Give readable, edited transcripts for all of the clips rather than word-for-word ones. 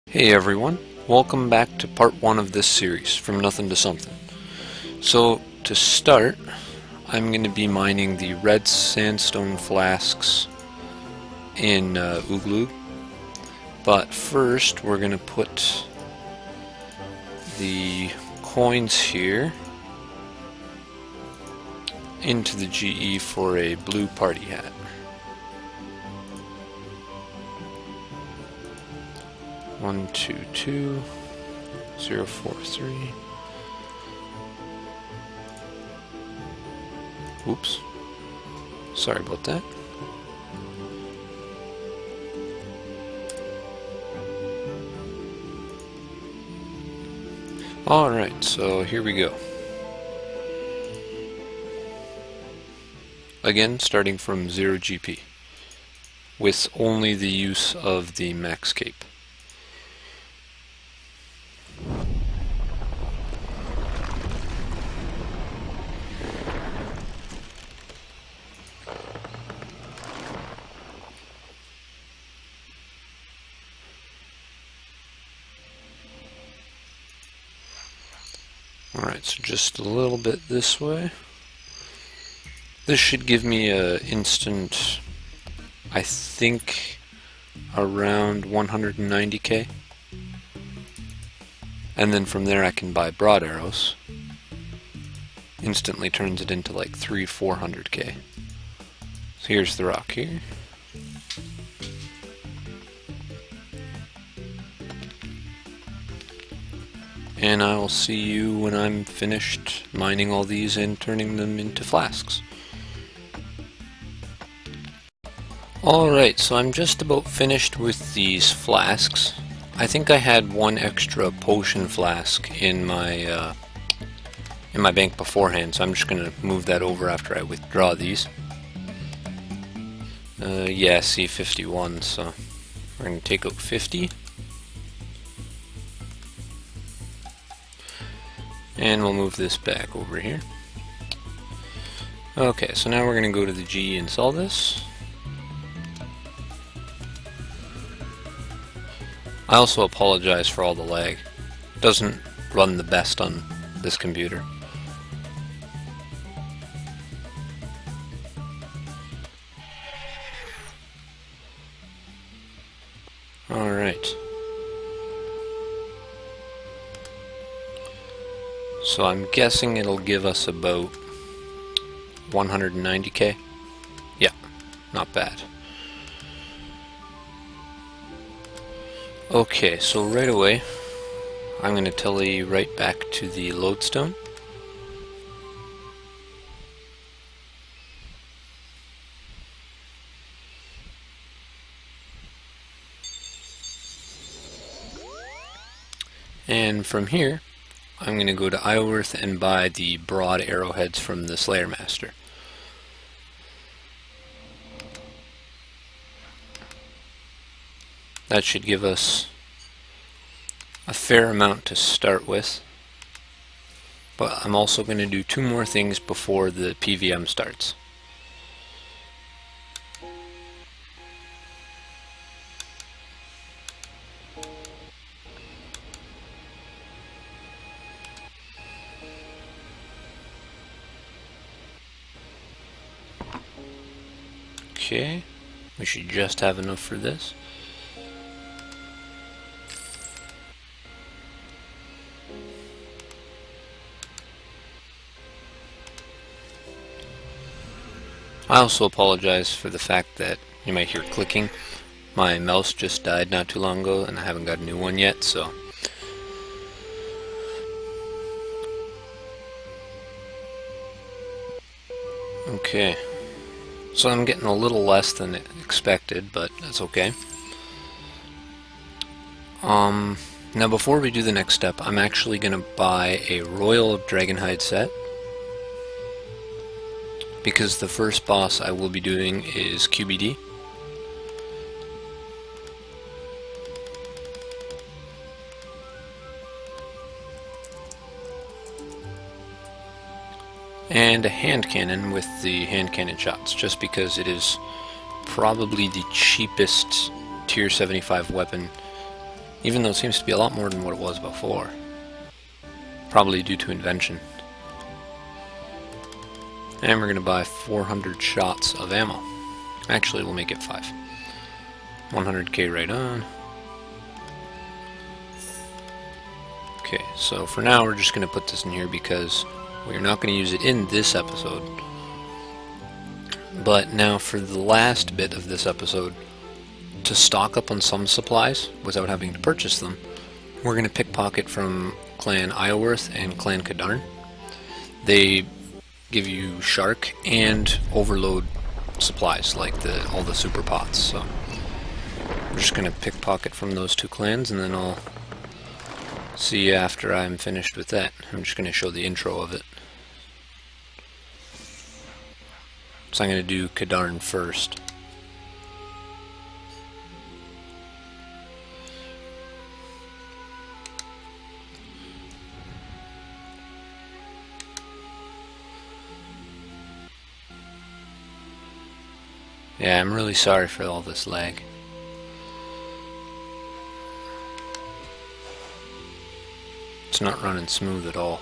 Hey everyone, welcome back to part 1 of this series, From Nothing to Something. So, to start, I'm going to be mining the red sandstone flasks in Oogloo. But first, we're going to put the coins here into the GE for a blue party hat. One, two, two, 043. Oops. Sorry about that. Alright, so here we go. Again, starting from 0 GP, with only the use of the max cape. Alright, so just a little bit this way. This should give me an instant, I think, around 190k. And then from there I can buy broad arrows. Instantly turns it into like 300-400k. So here's the rock here. And I will see you when I'm finished mining all these and turning them into flasks. Alright, so I'm just about finished with these flasks. I think I had one extra potion flask in my bank beforehand, so I'm just going to move that over after I withdraw these. Yeah, C51, so we're going to take out 50. And we'll move this back over here. Okay, so now we're going to go to the G and install this. I also apologize for all the lag. It doesn't run the best on this computer. Alright. So I'm guessing it'll give us about 190k. Yeah, not bad. Okay, so right away, I'm going to tele right back to the lodestone. And from here, I'm going to go to Isleworth and buy the broad arrowheads from the Slayer Master. That should give us a fair amount to start with. But I'm also going to do 2 more things before the PVM starts. Okay, we should just have enough for this. I also apologize for the fact that you might hear clicking. My mouse just died not too long ago and I haven't got a new one yet, so. Okay. So I'm getting a little less than expected, but that's okay. Now before we do the next step, I'm actually going to buy a Royal Dragonhide set, because the first boss I will be doing is QBD. And a hand cannon with the hand cannon shots, just because it is probably the cheapest tier 75 weapon even though it seems to be a lot more than what it was before. Probably due to invention. And we're going to buy 400 shots of ammo. Actually, we'll make it 5. 100k right on. Okay, so for now we're just going to put this in here because we're not going to use it in this episode. But now for the last bit of this episode, to stock up on some supplies without having to purchase them, we're going to pickpocket from Clan Ioworth and Clan Kadarn. They give you Shark and Overload supplies, like all the super pots. So we're just going to pickpocket from those two clans, and then I'll see you after I'm finished with that. I'm just going to show the intro of it. So I'm going to do Kadarn first. Yeah, I'm really sorry for all this lag. It's not running smooth at all.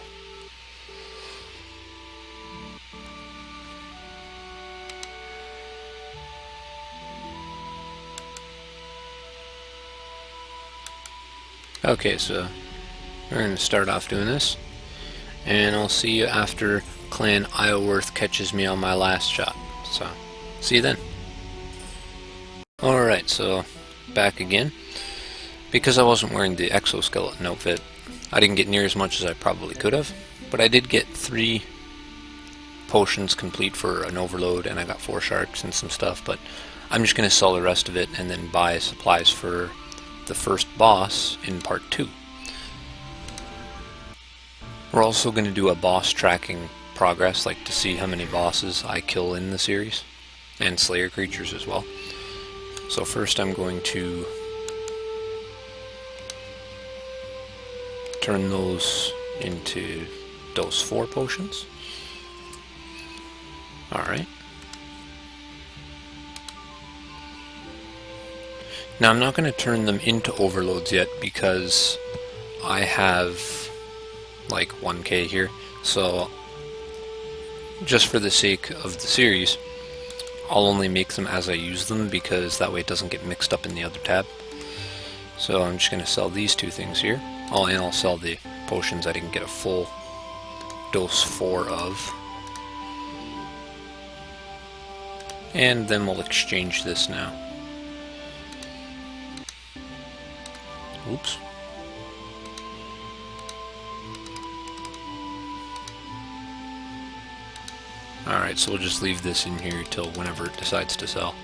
Okay, so we're going to start off doing this, and I'll see you after Clan Ioworth catches me on my last shot. So, see you then. Alright, so back again. Because I wasn't wearing the exoskeleton outfit, I didn't get near as much as I probably could have, but I did get 3 potions complete for an overload, and I got 4 sharks and some stuff, but I'm just going to sell the rest of it and then buy supplies for the first boss in part 2. We're also going to do a boss tracking progress, like to see how many bosses I kill in the series, and slayer creatures as well. So first I'm going to turn those into those 4 potions. Alright. Now I'm not going to turn them into overloads yet because I have like 1k here, so just for the sake of the series I'll only make them as I use them, because that way it doesn't get mixed up in the other tab. So I'm just going to sell these 2 things here. Oh, and I'll sell the potions I didn't get a full dose 4 of. And then we'll exchange this now. Oops. Alright, so we'll just leave this in here till whenever it decides to sell.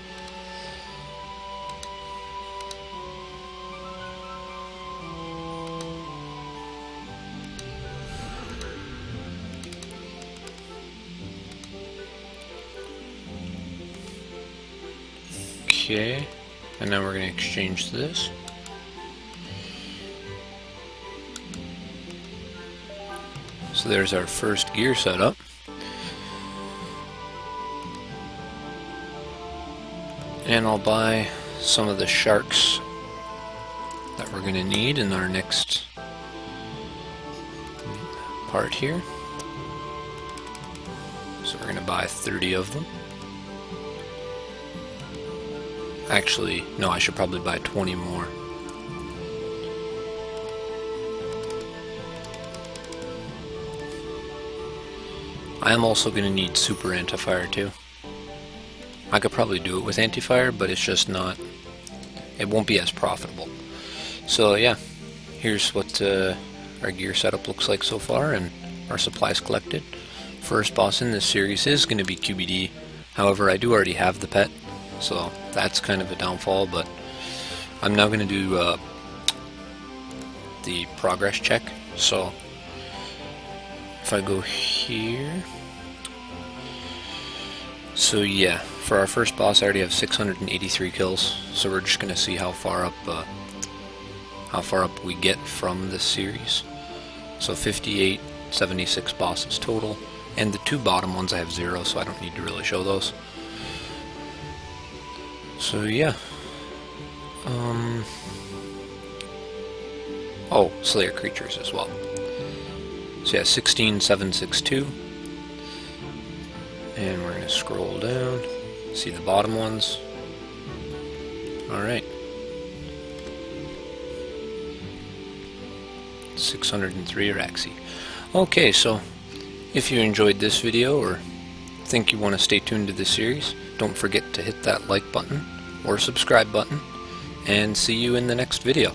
Okay, and now we're going to exchange this. So there's our first gear setup. And I'll buy some of the sharks that we're going to need in our next part here. So we're going to buy 30 of them. Actually, no, I should probably buy 20 more. I am also going to need super anti-fire too. I could probably do it with anti-fire, but it's just not, it won't be as profitable. So yeah, here's what our gear setup looks like so far, and our supplies collected. First boss in this series is going to be QBD. However, I do already have the pet, so that's kind of a downfall, but I'm now going to do the progress check. So if I go here, so yeah, for our first boss I already have 683 kills, so we're just going to see how far up we get from this series. So 58, 76 bosses total, and the 2 bottom ones I have 0, so I don't need to really show those. So yeah, Oh, Slayer creatures as well. So yeah, 16762. And we're going to scroll down, see the bottom ones. Alright. 603 Araxi. Okay, so if you enjoyed this video or think you want to stay tuned to this series, don't forget to hit that like button or subscribe button, and see you in the next video.